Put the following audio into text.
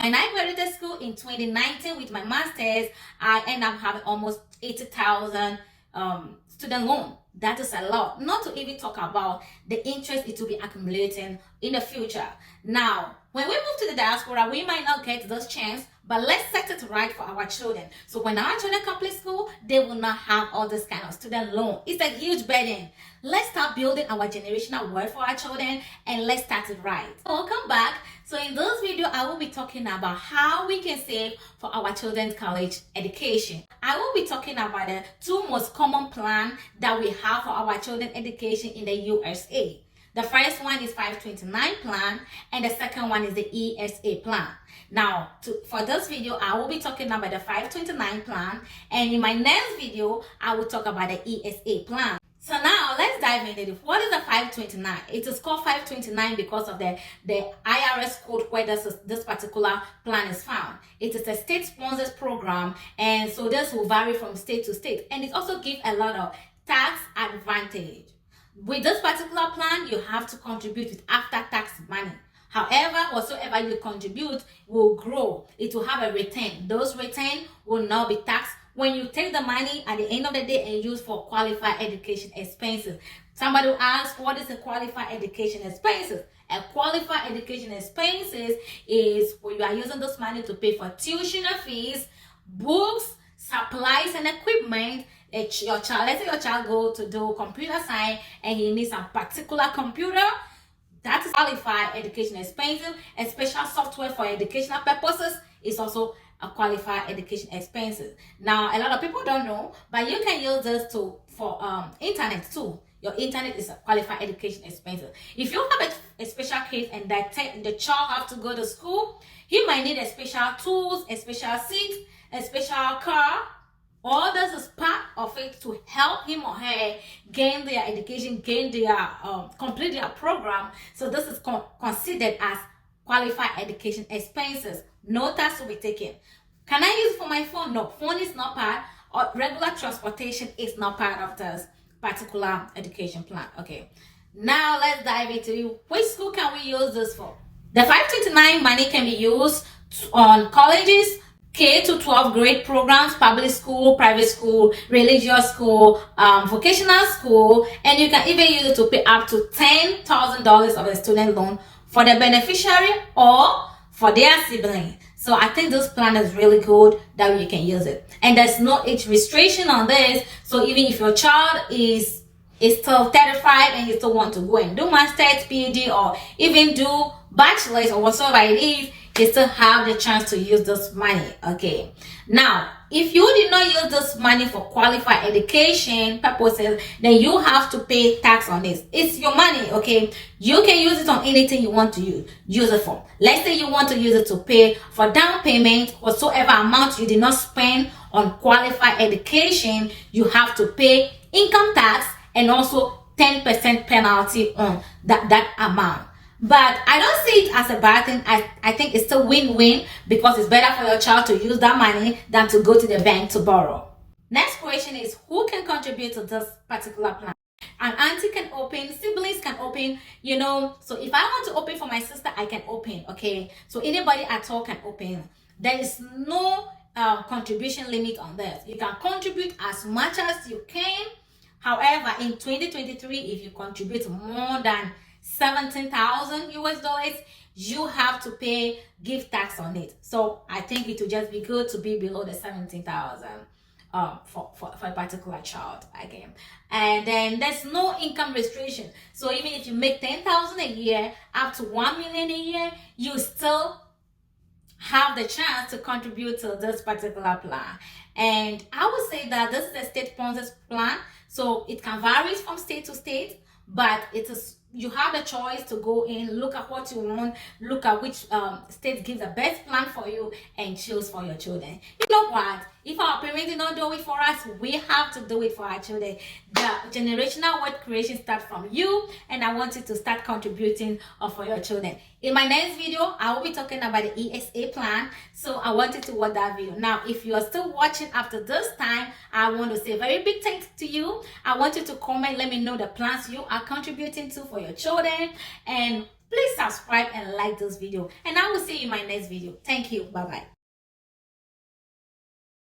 When I graduated school in 2019 with my master's, I end up having almost 80,000 student loan. That is a lot. Not to even talk about the interest it will be accumulating in the future. Now, when we move to the diaspora, we might not get those chance, but let's set it right for our children. So when our children complete school, they will not have all this kind of student loan. It's a huge burden. Let's start building our generational wealth for our children, and let's start it right. Welcome back. So in this video, I will be talking about how we can save for our children's college education. I will be talking about the two most common plans that we have for our children's education in the USA. The first one is 529 plan, and the second one is the ESA plan. Now, for this video, I will be talking about the 529 plan, and in my next video, I will talk about the ESA plan. So now let's dive into it. What is the 529? It is called 529 because of the IRS code where this particular plan is found. It is a state-sponsored program, and so this will vary from state to state, and it also gives a lot of tax advantage. With this particular plan, you have to contribute with after-tax money. However, whatsoever you contribute will grow. It will have a return. Those return will not be taxed when you take the money at the end of the day and use for qualified education expenses. Somebody will ask, what is a qualified education expenses? A qualified education expenses is where you are using this money to pay for tuition fees, books, supplies, and equipment. Let's say your child go to do computer science and he needs a particular computer. That is qualified education expenses. A special software for educational purposes is also a qualified education expenses. Now, a lot of people don't know, but you can use this for internet too. Your internet is a qualified education expenses. If you have a special case and the child have to go to school, he might need a special tools, a special seat, a special car. All this is part of it to help him or her gain their education, complete their program. So this is considered as qualified education expenses. No tax will be taken. Can I use it for my phone? No, phone is not part, or regular transportation is not part of this particular education plan. Okay, now let's dive into which school can we use this for. The 529 money can be used on colleges, K to 12 grade programs, public school, private school, religious school, vocational school, and you can even use it to pay up to $10,000 of a student loan for the beneficiary or for their sibling. So I think this plan is really good that you can use it. And there's no age restriction on this. So even if your child is still 35 and you still want to go and do master's, PhD, or even do bachelor's or whatsoever it is, you still have the chance to use this money. Okay, now if you did not use this money for qualified education purposes, then you have to pay tax on this. It's your money. Okay, you can use it on anything you want to use it for. Let's say you want to use it to pay for down payment, whatsoever amount you did not spend on qualified education, you have to pay income tax and also 10% penalty on that amount. But I don't see it as a bad thing. I think it's still win-win because it's better for your child to use that money than to go to the bank to borrow. Next question is, who can contribute to this particular plan? An auntie can open, siblings can open, so if I want to open for my sister, I can open. Okay, so anybody at all can open. There is no contribution limit on this. You can contribute as much as you can. However, in 2023, if you contribute more than 17,000 US dollars, you have to pay gift tax on it. So I think it would just be good to be below the 17,000 for a particular child again. And then there's no income restriction. So even if you make 10,000 a year up to 1 million a year, you still have the chance to contribute to this particular plan. And I would say that this is a state-sponsored plan, so it can vary from state to state, but you have the choice to go in, look at what you want, look at which state gives the best plan for you, and choose for your children. You know what? If our parents did not do it for us, we have to do it for our children. The generational wealth creation starts from you, and I want you to start contributing for your children. In my next video, I will be talking about the ESA plan, so I want you to watch that video. Now, if you are still watching after this time, I want to say a very big thanks to you. I want you to comment, let me know the plans you are contributing to for your children, and Please subscribe and like this video, and I will see you in my next video. Thank you. Bye bye.